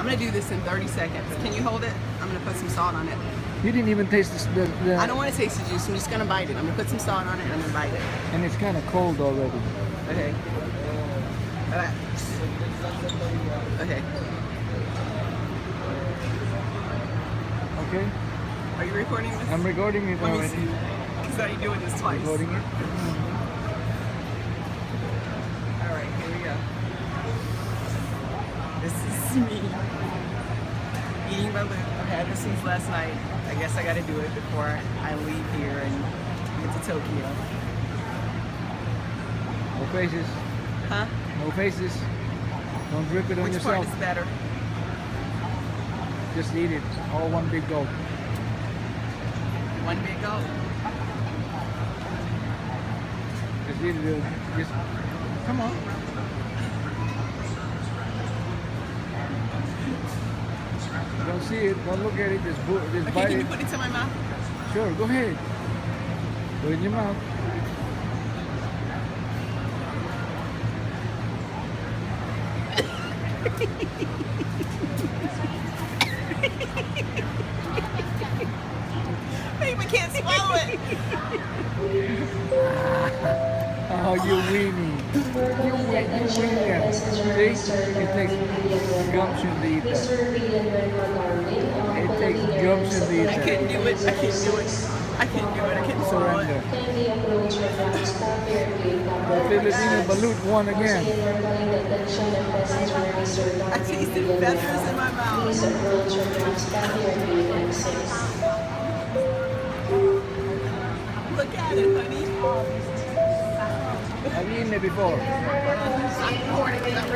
I'm gonna do this in 30 seconds. Can you hold it? I'm gonna put some salt on it. You didn't even taste this, the... I don't want to taste the juice. I'm just gonna bite it. I'm gonna put some salt on it and I'm gonna bite it. And it's kind of cold already. Okay. Alright. Okay. Okay. Are you recording this? I'm recording it Let me already. see. Because I'm doing this twice. Recording it. Alright, here we go. This is me eating Balut. I've had this since last night. I guess I gotta do it before I leave here and get to Tokyo. No faces. Huh? No faces. Don't drip it on Which yourself. part is better? Just eat it. All one big gulp. One big gulp? Just eat it. Just come on. Don't see it. Don't look at it. Just Okay, bite can you it. put it to my mouth? Sure. Go ahead. Put it in your mouth. I even can't swallow it. Oh, you weenie. You weenie. See? It takes gumption to eat that. It takes gumption to eat I that. can't do it. I can't do it. I can't do it. I can't swallow it. Surrender. The Filipino Balut won again. I tasted feathers in my mouth. Look at it, honey. I've eaten it before. I'm pouring it up.